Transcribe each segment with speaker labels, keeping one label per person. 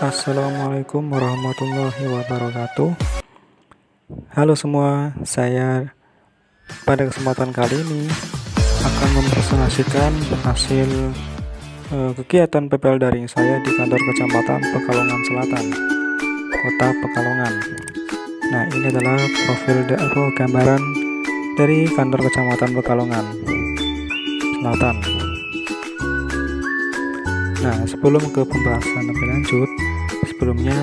Speaker 1: Assalamualaikum warahmatullahi wabarakatuh. Halo semua, saya pada kesempatan kali ini akan mempresentasikan hasil kegiatan PPL daring saya di kantor Kecamatan Pekalongan Selatan, Kota Pekalongan. Nah, ini adalah profil gambaran dari kantor Kecamatan Pekalongan Selatan. Nah, sebelum ke pembahasan lebih lanjut, sebelumnya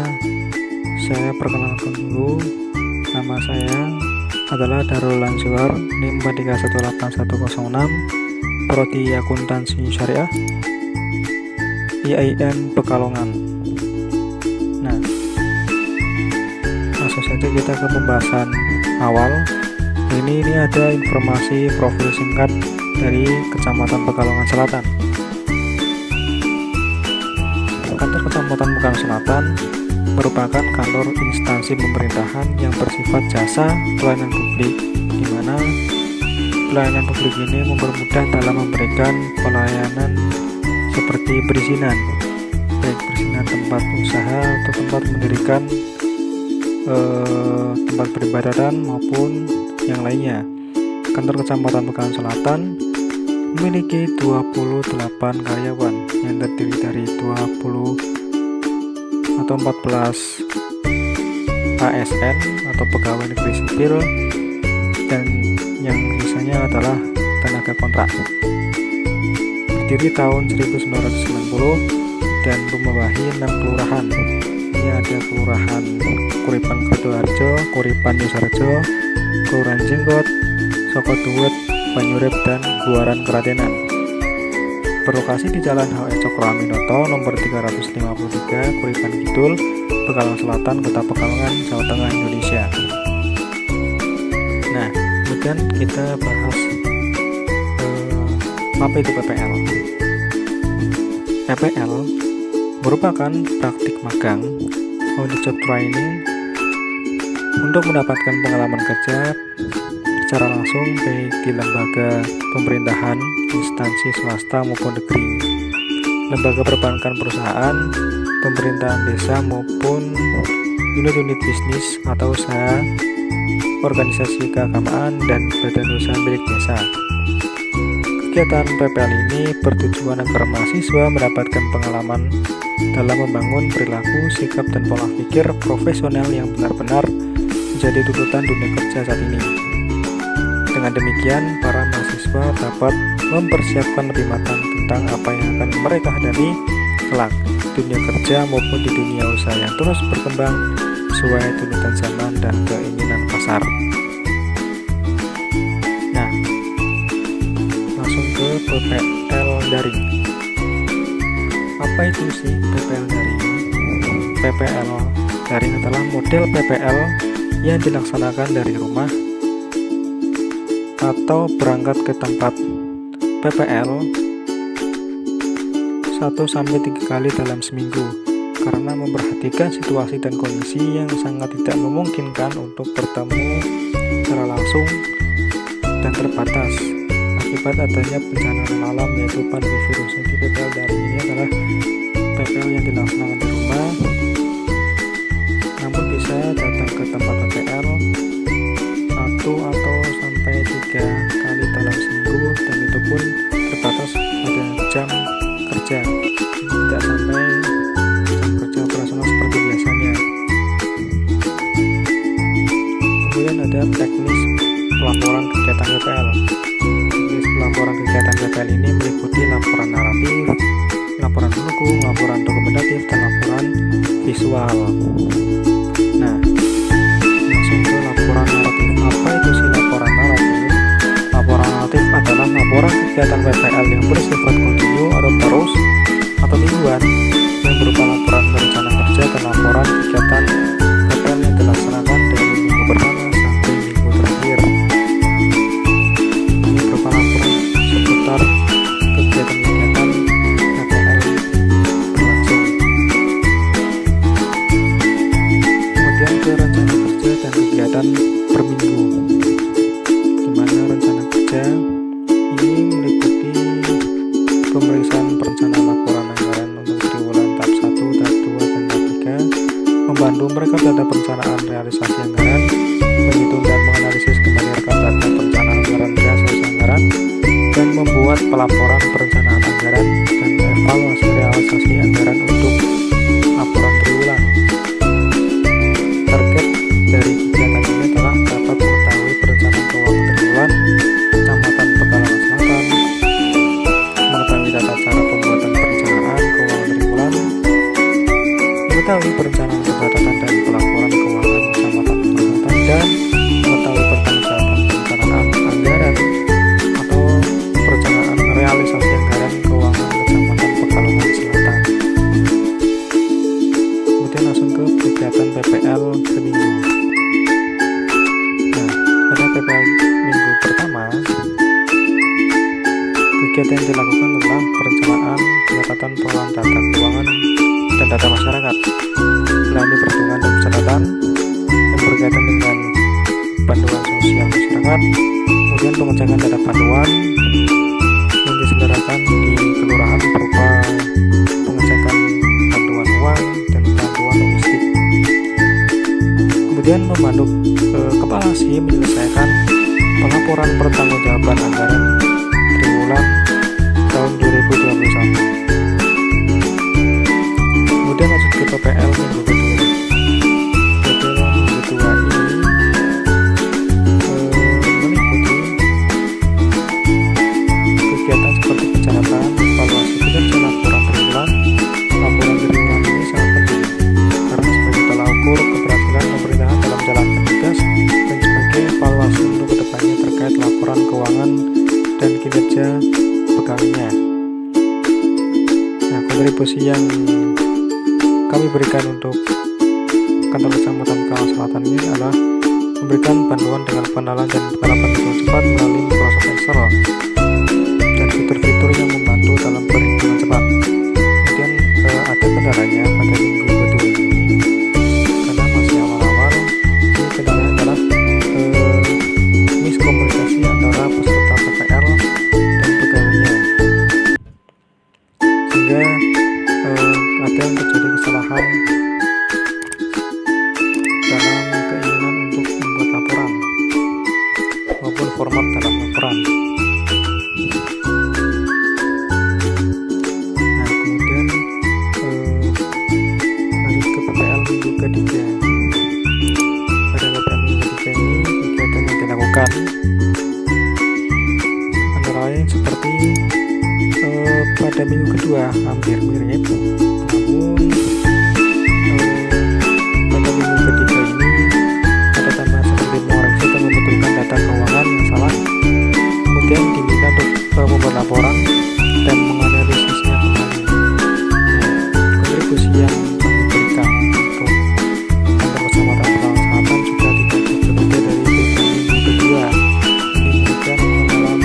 Speaker 1: saya perkenalkan dulu, nama saya adalah Darul Lanzuar, NIM 3188106, Prodi Akuntansi Syariah, IAIN Pekalongan. Nah, langsung saja kita ke pembahasan awal. Ini ada informasi profil singkat dari Kecamatan Pekalongan Selatan. Kantor Kecamatan Pekalongan Selatan merupakan kantor instansi pemerintahan yang bersifat jasa pelayanan publik, di mana pelayanan publik ini mempermudah dalam memberikan pelayanan seperti perizinan, baik perizinan tempat usaha atau tempat mendirikan tempat peribadatan maupun yang lainnya. Kantor Kecamatan Pekalongan Selatan memiliki 28 karyawan yang terdiri dari 20 atau 14 ASN atau pegawai negeri sipil, dan yang sisanya adalah tenaga kontrak. Berdiri tahun 1990 dan membawahi 6 kelurahan. Ini ada Kelurahan Kuripan Kertoharjo, Kuripan Yusarjo, Kelurahan Jenggot, Sokoduwet, Banyurep, dan Guaran Keratenan. Berlokasi di Jalan H.E. Cokroaminoto nomor 353, Kuripan Kidul, Pekalongan Selatan, Kota Pekalongan, Jawa Tengah, Indonesia. Nah, kemudian kita bahas apa itu PPL. PPL merupakan praktik magang on the job training untuk mendapatkan pengalaman kerja secara langsung baik di lembaga pemerintahan, instansi swasta maupun negeri, lembaga perbankan perusahaan, pemerintahan desa maupun unit-unit bisnis atau usaha, organisasi keagamaan, dan badan usaha milik desa. Kegiatan PPL ini bertujuan agar mahasiswa mendapatkan pengalaman dalam membangun perilaku, sikap, dan pola pikir profesional yang benar-benar menjadi tuntutan dunia kerja saat ini. Dengan demikian, para mahasiswa dapat mempersiapkan lebih matang tentang apa yang akan mereka hadapi kelak di dunia kerja maupun di dunia usaha yang terus berkembang sesuai tuntutan zaman dan keinginan pasar. Nah, langsung ke PPL daring. Apa itu sih PPL daring? PPL daring adalah model PPL yang dilaksanakan dari rumah atau berangkat ke tempat PPL 1-3 kali dalam seminggu, karena memperhatikan situasi dan kondisi yang sangat tidak memungkinkan untuk bertemu secara langsung dan terbatas akibat adanya bencana alam yaitu pandemi virus. Jadi PPL daring ini adalah PPL yang dilaksanakan di rumah, namun bisa datang ke tempat PPL 1 atau sampai 3 kali dalam seminggu, dan itu pun terbatas pada jam kerja, tidak sampai jam kerja operasional seperti biasanya. Kemudian ada teknis pelaporan kegiatan PPL. Teknis pelaporan kegiatan PPL ini meliputi laporan naratif, laporan pendukung, laporan dokumentatif, dan laporan visual. Nah, langsung ke laporan naratif. Apa itu sih laporan naratif? Laporan naratif adalah laporan kegiatan PPL yang bersifat kontinu atau terus atau mingguan, yang berupa laporan rencana kerja dan laporan kegiatan PPL yang dilaksanakan dari minggu pertama sampai minggu terakhir. Ini berupa laporan seputar kegiatan-kegiatan PPL berlangsung. Kemudian ke rencana kerja dan kegiatan per minggu, di mana rencana kerja ini meliputi pemeriksaan perencanaan laporan anggaran untuk membantu merekap data perencanaan realisasi anggaran, menghitung dan menganalisis kembali rekap data perencanaan anggaran realisasi anggaran, dan membuat pelaporan perencanaan anggaran dan evaluasi realisasi anggaran untuk laporan triwulan. Target dari kegiatan ini adalah dapat mengetahui perencanaan keuangan triwulan Kecamatan Pekalongan Selatan, mengetahui tata cara pembuatan perencanaan keuangan triwulan, mengetahui perencanaan pendapatan dan pelaporan keuangan Kecamatan Pekalongan Selatan, dan mengetahui pertanggungjawaban perencanaan anggaran atau perencanaan realisasi anggaran keuangan Kecamatan Pekalongan Selatan. Kemudian langsung ke kegiatan PPL per minggu. Nah, pada PPL minggu pertama, kegiatan yang dilakukan adalah perencanaan pendapatan pengolahan data keuangan dan data masyarakat, melayani perhitungan dan pencatatan yang berkaitan dengan bantuan sosial masyarakat, kemudian pengecekan data bantuan yang diselenggarakan di kelurahan berupa pengecekan bantuan uang dan bantuan logistik. Kemudian membantu Kepala SI menyelesaikan pelaporan pertanggungjawaban anggaran triwulan tahun 2021. Kemudian lanjut ke PPL minggu kedua. PPL minggu kedua ini meliputi kegiatan seperti pencatatan, evaluasi kinerja laporan triwulan. Laporan triwulan ini sangat penting karena sebagai tolak ukur keberhasilan pemerintahan dalam menjalankan tugas dan sebagai evaluasi untuk kedepannya terkait laporan keuangan dan kinerja pegawainya. Nah, kontribusi yang kami berikan untuk kantor Kecamatan Pekalongan Selatan ini adalah memberikan bantuan dengan pengenalan dan penerapan hitung cepat melalui Microsoft Excel dan fitur-fitur yang membantu dalam perhitungan cepat. Kemudian ada kendalanya pada minggu kedua ini karena masih awal-awal. Ini kendalanya adalah miskomunikasi antara peserta PPL dan pegawainya, sehingga ada yang terjadi kesalahan dalam keinginan untuk membuat laporan maupun format dalam laporan. Nah, kemudian lanjut ke PPL minggu ketiga. Pada PPL minggu ketiga ini kegiatan yang dilakukan antara lain seperti pada minggu kedua hampir mirip, namun pada minggu ketiga ini ada tambahan seperti mengoreksi dan membetulkan data keuangan yang salah, kemudian diminta untuk membuat laporan dan menganalisisnya kembali. Kontribusi yang kami berikan untuk kantor Kecamatan Pekalongan Selatan juga tidak berbeda dari minggu kedua. Ini memberikan pengenalan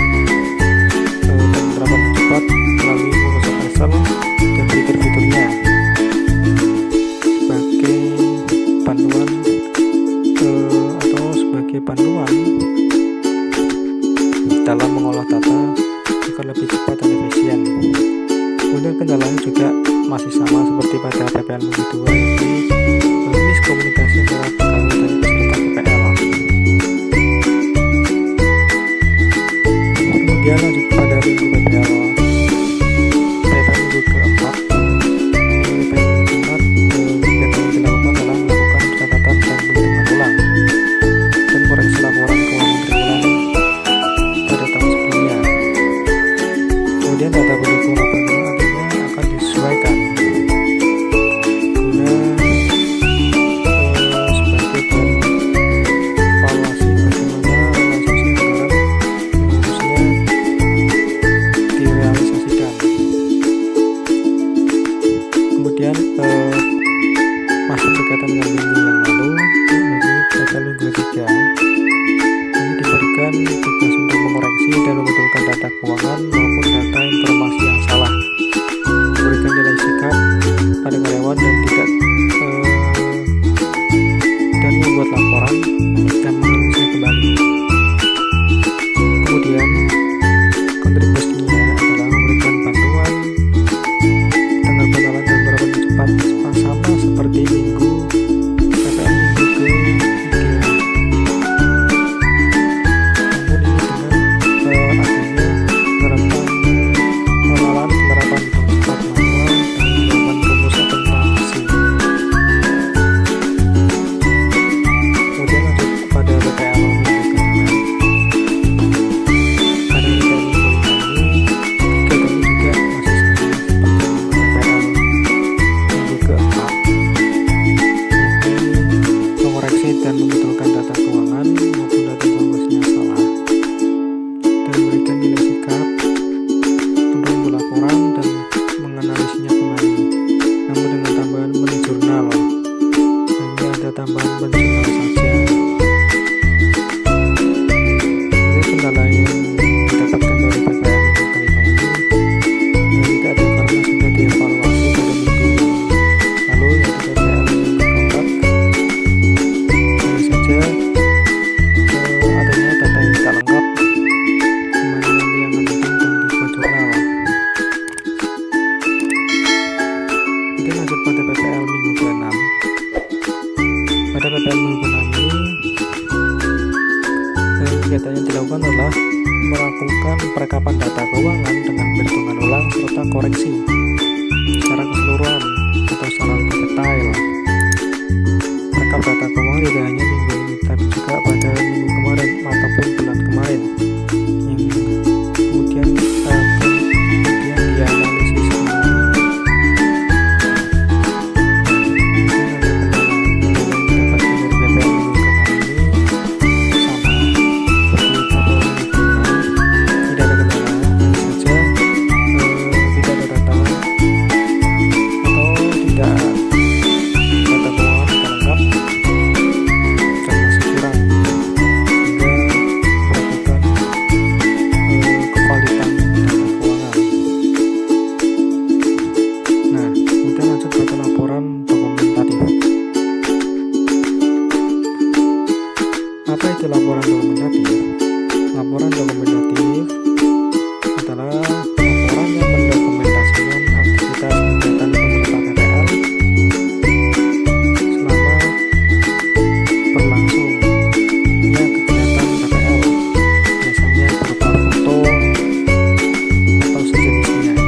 Speaker 1: dan penerapan cepat melalui Microsoft Excel dan fitur-fiturnya sebagai panduan atau sebagai panduan dalam mengolah data agar lebih cepat dan efisien. Kemudian kendalanya juga masih sama seperti pada PPL minggu 2, yaitu miskomunikasi antara pegawai dan peserta PPL. Kemudian lanjut pada minggu PPL minggu keempat. PPL minggu keempat, kegiatan yang dilakukan adalah melakukan pencatatan dan penghitungan ulang dan koreksi laporan keuangan triwulan pada tahun sebelumnya. Kemudian data pendukung laporan nantinya akan disesuaikan guna sebagai bahan evaluasi bagaimana realisasi anggaran yang harusnya direalisasikan. Kemudian masih berkaitan dengan minggu yang lalu, yaitu pada minggu ketiga ini diberikan tugas untuk mengoreksi dan membetulkan data keuangan maupun data informasi yang salah, memberikan nilai sikap pada karyawan yang tidak dan membuat laporan dan menganalisisnya kembali. Kemudian kontribusinya adalah memberikan bantuan dengan pengenalan dan penerapan cepat sama seperti minggu Kemudian lanjut pada PPL minggu ke-6. Pada PPL minggu ke-6 ini kegiatan yang dilakukan adalah melakukan perekapan data keuangan dengan perhitungan ulang serta koreksi secara keseluruhan atau secara lebih detail. Rekap data keuangan tidak hanya minggu ini tapi juga pada minggu kemarin ataupun bulan kemarin, yang kemudian dianalisis kembali. Apa itu laporan dokumentatif? Laporan dokumentatif adalah laporan yang mendokumentasikan aktivitas kegiatan pemerintah PPL selama berlangsungnya kegiatan PPL, biasanya berupa foto atau sejenisnya. Nah,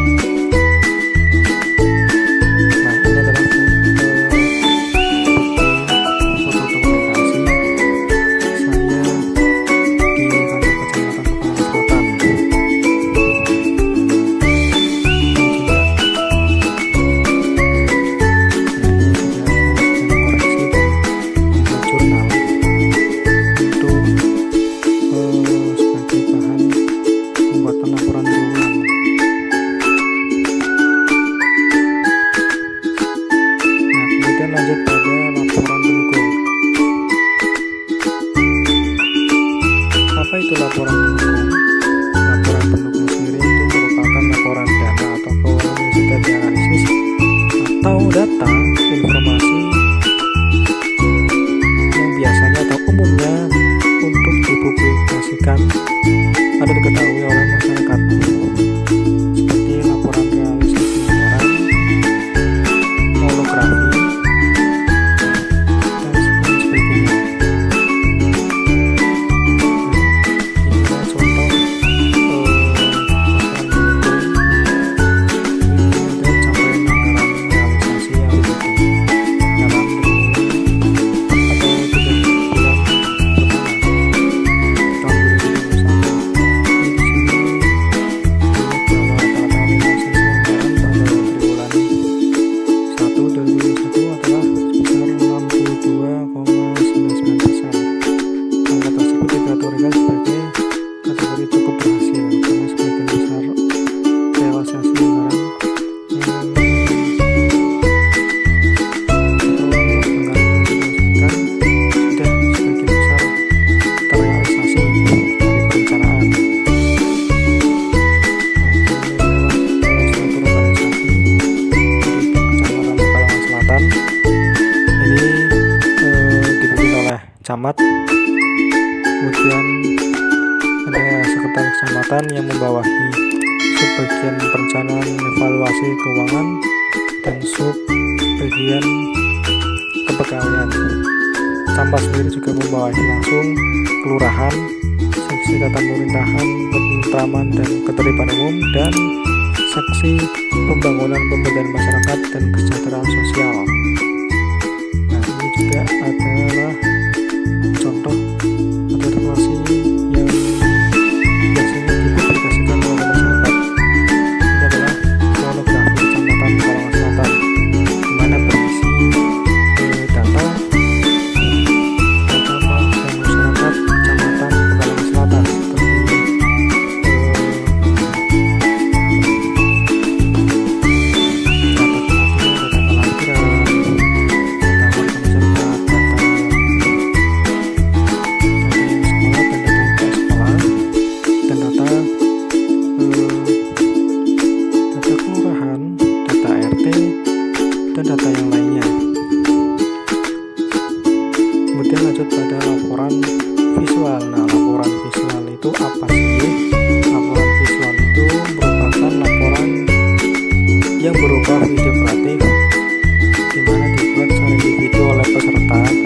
Speaker 1: ini adalah foto dokumentasi lanjut pada laporan pendukung. Apa itu laporan pendukung? Laporan pendukung sendiri itu merupakan laporan dana atau keuangan yang sudah dianalisis atau data informasi yang biasanya atau umumnya untuk dipublikasikan atau diketahui oleh masyarakat, seperti laporan realisasi anggaran, holografi, camat, kemudian ada sekretaris kecamatan yang membawahi subbagian perencanaan evaluasi keuangan dan subbagian kepegawaian. Camat sendiri juga membawahi langsung kelurahan, seksi tata pemerintahan, ketentraman dan ketertiban umum, dan seksi pembangunan pemberdayaan masyarakat dan kesejahteraan sosial. Nah, ini juga adalah contoh atau informasi yang biasanya dipublikasikan oleh masyarakat. Ini adalah monografi Kecamatan Pekalongan Selatan, di mana berisi data masyarakat Kecamatan Pekalongan Selatan, seperti dan data yang lainnya. Kemudian lanjut pada laporan visual. Nah, laporan visual itu apa sih? Laporan visual itu merupakan laporan yang berupa video kreatif Jakarta.